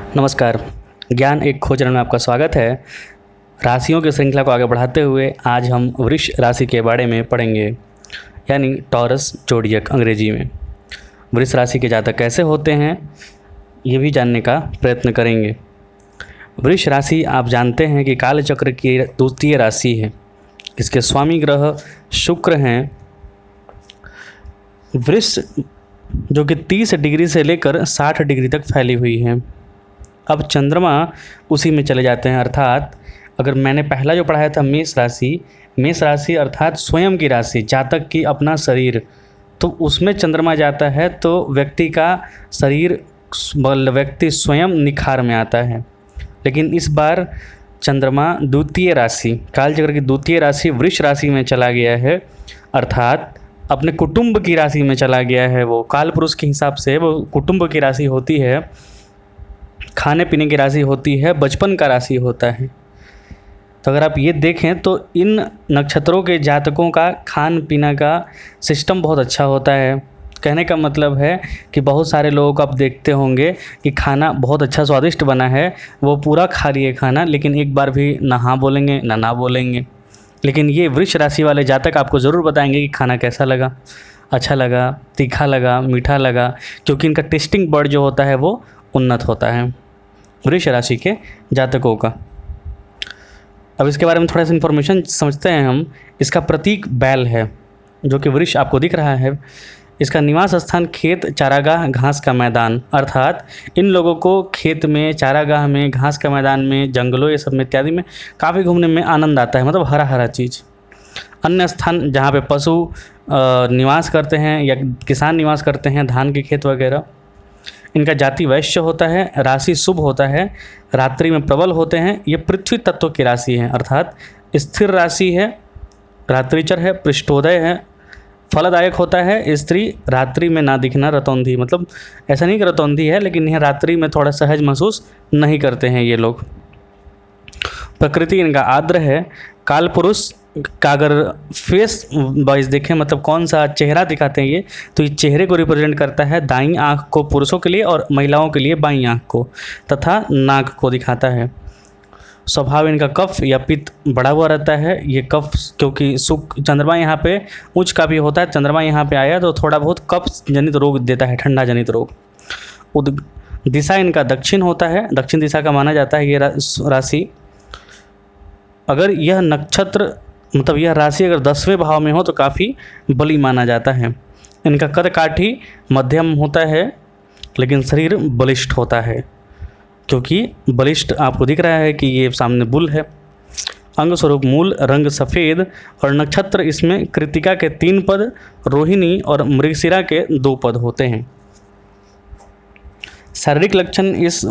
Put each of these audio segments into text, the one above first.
नमस्कार। ज्ञान एक खोज में आपका स्वागत है। राशियों की श्रृंखला को आगे बढ़ाते हुए आज हम वृष राशि के बारे में पढ़ेंगे, यानी टॉरस ज़ोडिएक अंग्रेजी में। वृष राशि के जातक कैसे होते हैं ये भी जानने का प्रयत्न करेंगे। वृष राशि आप जानते हैं कि काल चक्र की द्वितीय राशि है। इसके स्वामी ग्रह शुक्र हैं। वृष जो कि 30 डिग्री से लेकर 60 डिग्री तक फैली हुई है। अब चंद्रमा उसी में चले जाते हैं, अर्थात अगर मैंने पहला जो पढ़ाया था मेष राशि अर्थात स्वयं की राशि, जातक की अपना शरीर, तो उसमें चंद्रमा जाता है तो व्यक्ति का शरीर, व्यक्ति स्वयं निखार में आता है। लेकिन इस बार चंद्रमा द्वितीय राशि, कालचक्र की द्वितीय राशि वृष राशि में चला गया है, अर्थात अपने कुटुंब की राशि में चला गया है। वो काल पुरुष के हिसाब से वो कुटुंब की राशि होती है, खाने पीने की राशि होती है, बचपन का राशि होता है। तो अगर आप ये देखें तो इन नक्षत्रों के जातकों का खान पीना का सिस्टम बहुत अच्छा होता है। कहने का मतलब है कि बहुत सारे लोगों को आप देखते होंगे कि खाना बहुत अच्छा स्वादिष्ट बना है, वो पूरा खा लिए खाना, लेकिन एक बार भी ना हाँ बोलेंगे ना बोलेंगे। लेकिन ये वृष राशि वाले जातक आपको ज़रूर बताएंगे कि खाना कैसा लगा, अच्छा लगा, तीखा लगा, मीठा लगा, क्योंकि इनका टेस्टिंग बर्ड जो होता है वो उन्नत होता है वृष राशि के जातकों का। अब इसके बारे में थोड़ा सा इन्फॉर्मेशन समझते हैं हम। इसका प्रतीक बैल है, जो कि वृष आपको दिख रहा है। इसका निवास स्थान खेत, चारागाह, घास का मैदान, अर्थात इन लोगों को खेत में, चारागाह में, घास का मैदान में, जंगलों ये सब में इत्यादि में काफ़ी घूमने में आनंद आता है, मतलब हरा हरा चीज़। अन्य स्थान जहाँ पे पशु निवास करते हैं या किसान निवास करते हैं, धान के खेत वगैरह। इनका जाति वैश्य होता है, राशि शुभ होता है, रात्रि में प्रबल होते हैं। ये पृथ्वी तत्व की राशि है, अर्थात स्थिर राशि है, रात्रिचर है, पृष्ठोदय है, फलदायक होता है। स्त्री रात्रि में ना दिखना, रतौंधी, मतलब ऐसा नहीं कि रतौंधी है, लेकिन यह रात्रि में थोड़ा सहज महसूस नहीं करते हैं ये लोग। प्रकृति इनका आर्द्र है। काल पुरुष का अगर फेस वाइज देखें, मतलब कौन सा चेहरा दिखाते हैं ये, तो ये चेहरे को रिप्रेजेंट करता है। दाईं आँख को पुरुषों के लिए और महिलाओं के लिए बाईं आँख को, तथा नाक को दिखाता है। स्वभाव इनका कफ या पित्त बढ़ा हुआ रहता है। ये कफ, क्योंकि चंद्रमा यहाँ पे उच्च का भी होता है, चंद्रमा यहाँ पे आया तो थोड़ा बहुत कफ जनित रोग देता है, ठंडा जनित रोग। दिशा इनका दक्षिण होता है, दक्षिण दिशा का माना जाता है ये राशि। अगर यह नक्षत्र, मतलब यह राशि अगर 10वें भाव में हो तो काफ़ी बली माना जाता है। इनका कद काठी मध्यम होता है, लेकिन शरीर बलिष्ठ होता है, क्योंकि बलिष्ठ आपको दिख रहा है कि ये सामने बुल है। अंग स्वरूप मूल, रंग सफ़ेद, और नक्षत्र इसमें कृतिका के 3 पद, रोहिणी और मृगशिरा के 2 पद होते हैं। शारीरिक लक्षण इस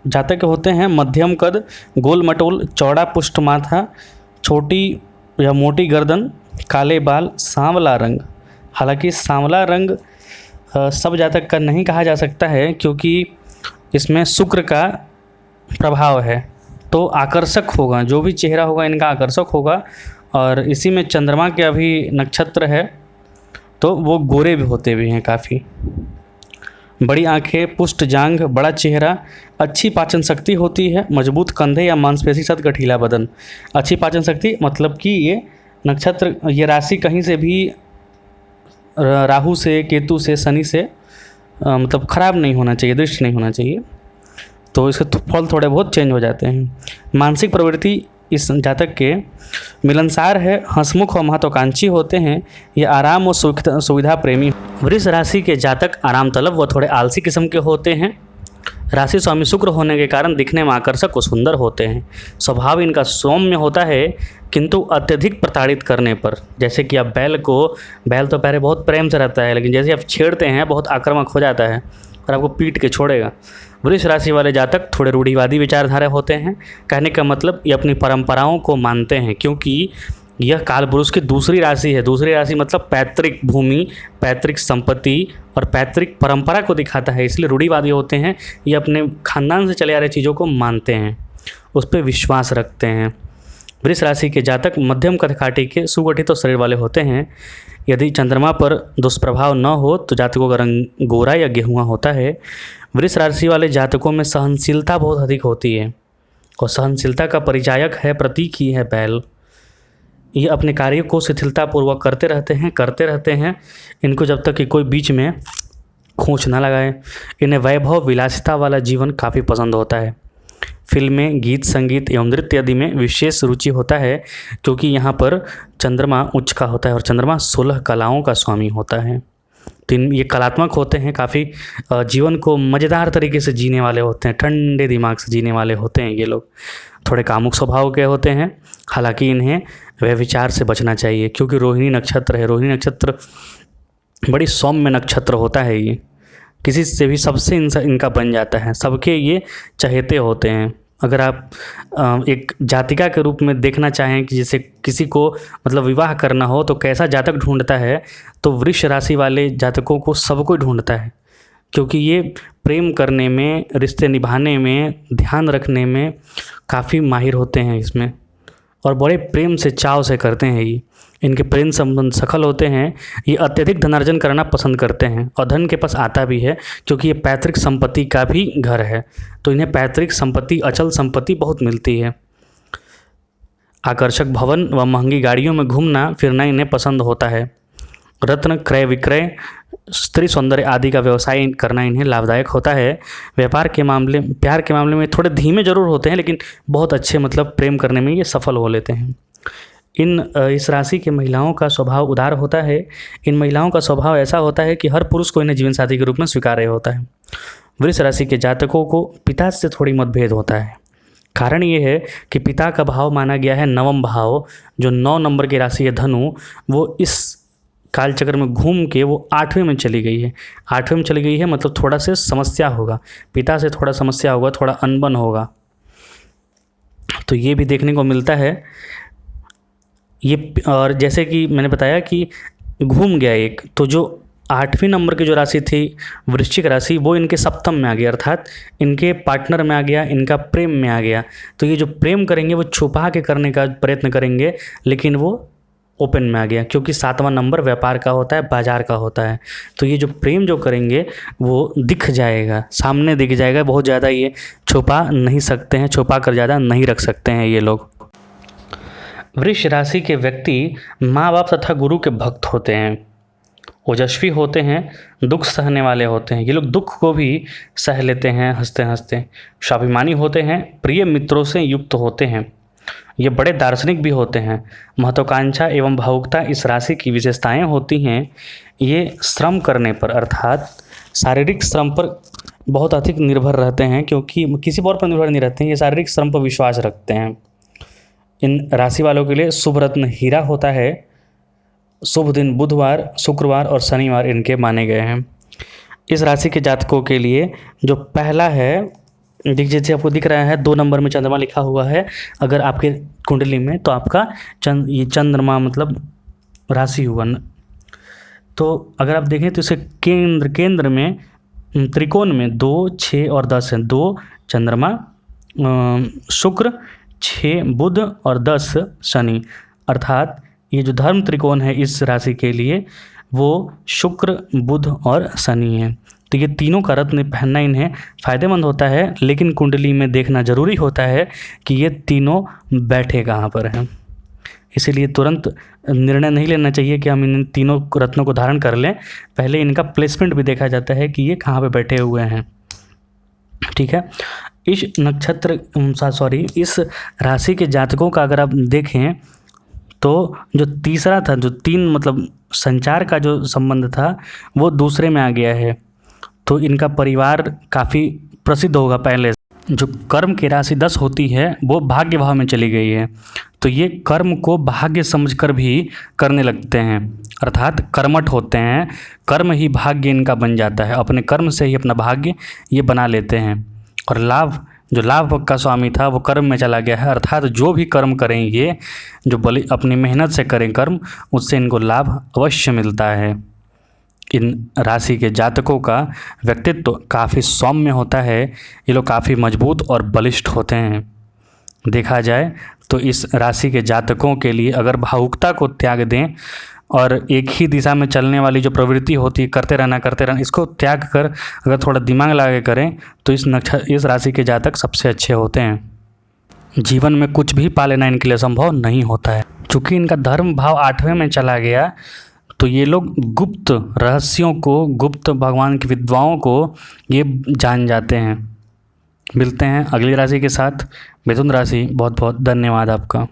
जातक के होते हैं मध्यम कद, गोल मटोल, चौड़ा पुष्ट माथा, छोटी या मोटी गर्दन, काले बाल, सांवला रंग। हालांकि सांवला रंग सब जातक का नहीं कहा जा सकता है, क्योंकि इसमें शुक्र का प्रभाव है, तो आकर्षक होगा, जो भी चेहरा होगा इनका आकर्षक होगा। और इसी में चंद्रमा के अभी नक्षत्र है, तो वो गोरे भी होते भी हैं काफ़ी। बड़ी आंखें, पुष्ट जांघ, बड़ा चेहरा, अच्छी पाचन शक्ति होती है, मजबूत कंधे या मांसपेशी साथ गठीला बदन। अच्छी पाचन शक्ति मतलब कि ये नक्षत्र, ये राशि कहीं से भी राहु से, केतु से, शनि से मतलब ख़राब नहीं होना चाहिए, दृष्टि नहीं होना चाहिए, तो इसके फल थोड़े बहुत चेंज हो जाते हैं। मानसिक प्रवृत्ति इस जातक के मिलनसार है, हंसमुख और महत्वाकांक्षी होते हैं। ये आराम और सुविधा प्रेमी। वृष राशि के जातक आराम तलब व थोड़े आलसी किस्म के होते हैं। राशि स्वामी शुक्र होने के कारण दिखने में आकर्षक और सुंदर होते हैं। स्वभाव इनका सौम्य होता है, किंतु अत्यधिक प्रताड़ित करने पर, जैसे कि आप बैल तो पहले बहुत प्रेम से रहता है, लेकिन जैसे आप छेड़ते हैं बहुत आक्रामक हो जाता है और आपको पीट के छोड़ेगा। वृष राशि वाले जातक थोड़े रूढ़िवादी विचारधारा होते हैं। कहने का मतलब ये अपनी परंपराओं को मानते हैं, क्योंकि यह काल पुरुष की दूसरी राशि है। दूसरी राशि मतलब पैतृक भूमि, पैतृक संपत्ति और पैतृक परंपरा को दिखाता है, इसलिए रूढ़िवादी होते हैं। ये अपने खानदान से चले आ रही चीज़ों को मानते हैं, उस पर विश्वास रखते हैं। वृष राशि के जातक मध्यम कदकाठी के सुगठित तो शरीर वाले होते हैं। यदि चंद्रमा पर दुष्प्रभाव न हो तो जातकों का रंग गोरा या गेहुआ होता है। वृष राशि वाले जातकों में सहनशीलता बहुत अधिक होती है और सहनशीलता का परिचायक है, प्रतीक ही है बैल। ये अपने कार्य को शिथिलतापूर्वक करते रहते हैं। इनको जब तक कि कोई बीच में खोंच ना लगाए। इन्हें वैभव विलासिता वाला जीवन काफ़ी पसंद होता है। फिल्में, गीत, संगीत एवं नृत्य आदि में विशेष रुचि होता है, क्योंकि यहाँ पर चंद्रमा उच्च का होता है और चंद्रमा 16 कलाओं का स्वामी होता है। तो ये कलात्मक होते हैं, काफ़ी जीवन को मज़ेदार तरीके से जीने वाले होते हैं, ठंडे दिमाग से जीने वाले होते हैं ये लोग। थोड़े कामुक स्वभाव के होते हैं, हालांकि इन्हें व्यभिचार से बचना चाहिए, क्योंकि रोहिणी नक्षत्र है। रोहिणी नक्षत्र बड़ी सौम्य नक्षत्र होता है। ये किसी से भी सबसे इनका बन जाता है, सबके ये चहेते होते हैं। अगर आप एक जातिका के रूप में देखना चाहें कि जैसे किसी को मतलब विवाह करना हो तो कैसा जातक ढूंढता है, तो वृष राशि वाले जातकों को सबको ढूंढता है, क्योंकि ये प्रेम करने में, रिश्ते निभाने में, ध्यान रखने में काफ़ी माहिर होते हैं इसमें, और बड़े प्रेम से, चाव से करते हैं ये। इनके प्रेम संबंध सफल होते हैं। ये अत्यधिक धनार्जन करना पसंद करते हैं और धन के पास आता भी है, क्योंकि ये पैतृक संपत्ति का भी घर है, तो इन्हें पैतृक संपत्ति, अचल संपत्ति बहुत मिलती है। आकर्षक भवन व महंगी गाड़ियों में घूमना फिरना इन्हें पसंद होता है। रत्न क्रय विक्रय, स्त्री सौंदर्य आदि का व्यवसाय करना इन्हें लाभदायक होता है। प्यार के मामले में थोड़े धीमे जरूर होते हैं, लेकिन बहुत अच्छे मतलब प्रेम करने में ये सफल हो लेते हैं। इस राशि के महिलाओं का स्वभाव उदार होता है। इन महिलाओं का स्वभाव ऐसा होता है कि हर पुरुष को इन्हें जीवन साथी के रूप में स्वीकार्य होता है। वृष राशि के जातकों को पिता से थोड़ी मतभेद होता है। कारण ये है कि पिता का भाव माना गया है नवम भाव, जो 9 नंबर की राशि है धनु, वो इस कालचक्र में घूम के वो 8वें में चली गई है। 8वें में चली गई है मतलब थोड़ा से समस्या होगा, पिता से थोड़ा समस्या होगा, थोड़ा अनबन होगा, तो ये भी देखने को मिलता है ये। और जैसे कि मैंने बताया कि घूम गया एक, तो जो 8वें नंबर की जो राशि थी वृश्चिक राशि, वो इनके सप्तम में आ गया, अर्थात इनके पार्टनर में आ गया, इनका प्रेम में आ गया। तो ये जो प्रेम करेंगे वो छुपा के करने का प्रयत्न करेंगे, लेकिन वो ओपन में आ गया, क्योंकि 7वां नंबर व्यापार का होता है, बाजार का होता है। तो ये जो प्रेम जो करेंगे वो दिख जाएगा, सामने दिख जाएगा। बहुत ज़्यादा ये छुपा नहीं सकते हैं, छुपा कर ज़्यादा नहीं रख सकते हैं ये लोग। वृष राशि के व्यक्ति माँ बाप तथा गुरु के भक्त होते हैं, ओजस्वी होते हैं, दुख सहने वाले होते हैं। ये लोग दुख को भी सह लेते हैं हंसते हंसते। स्वाभिमानी होते हैं, प्रिय मित्रों से युक्त होते हैं। ये बड़े दार्शनिक भी होते हैं। महत्वाकांक्षा एवं भावुकता इस राशि की विशेषताएं होती हैं। ये श्रम करने पर, अर्थात शारीरिक श्रम पर बहुत अधिक निर्भर रहते हैं, क्योंकि किसी और पर निर्भर नहीं रहते हैं। ये शारीरिक श्रम पर विश्वास रखते हैं। इन राशि वालों के लिए शुभ रत्न हीरा होता है। शुभ दिन बुधवार, शुक्रवार और शनिवार इनके माने गए हैं। इस राशि के जातकों के लिए जो पहला है, जैसे आपको दिख रहा है 2 नंबर में चंद्रमा लिखा हुआ है, अगर आपके कुंडली में, तो आपका ये चंद्रमा मतलब राशि हुआ न। तो अगर आप देखें तो इसे केंद्र में त्रिकोण में 2, 6 और 10 है। 2 चंद्रमा, शुक्र, 6 बुध और 10 शनि, अर्थात ये जो धर्म त्रिकोण है इस राशि के लिए वो शुक्र, बुध और शनि है। तो ये तीनों का रत्न पहनना इन्हें फ़ायदेमंद होता है, लेकिन कुंडली में देखना ज़रूरी होता है कि ये तीनों बैठे कहाँ पर हैं। इसीलिए तुरंत निर्णय नहीं लेना चाहिए कि हम इन तीनों रत्नों को धारण कर लें। पहले इनका प्लेसमेंट भी देखा जाता है कि ये कहाँ पे बैठे हुए हैं। ठीक है, इस राशि के जातकों का अगर आप देखें तो जो तीसरा था, जो 3 मतलब संचार का जो संबंध था, वो दूसरे में आ गया है। तो इनका परिवार काफ़ी प्रसिद्ध होगा पहले। जो कर्म की राशि 10 होती है वो भाग्य भाव में चली गई है, तो ये कर्म को भाग्य समझकर भी करने लगते हैं, अर्थात कर्मठ होते हैं। कर्म ही भाग्य इनका बन जाता है, अपने कर्म से ही अपना भाग्य ये बना लेते हैं। और जो लाभ का स्वामी था वो कर्म में चला गया है, अर्थात जो भी कर्म करेंगे, जो अपनी मेहनत से करें कर्म, उससे इनको लाभ अवश्य मिलता है। इन राशि के जातकों का व्यक्तित्व काफ़ी सौम्य होता है। ये लोग काफ़ी मजबूत और बलिष्ठ होते हैं। देखा जाए तो इस राशि के जातकों के लिए अगर भावुकता को त्याग दें और एक ही दिशा में चलने वाली जो प्रवृत्ति होती है, करते रहना, इसको त्याग कर अगर थोड़ा दिमाग लगा के करें तो इस राशि के जातक सबसे अच्छे होते हैं। जीवन में कुछ भी पा लेना इनके लिए संभव नहीं होता है। चूँकि इनका धर्म भाव 8वें में चला गया तो ये लोग गुप्त रहस्यों को, गुप्त भगवान की विद्वाओं को ये जान जाते हैं। मिलते हैं अगली राशि के साथ, मिथुन राशि। बहुत बहुत धन्यवाद आपका।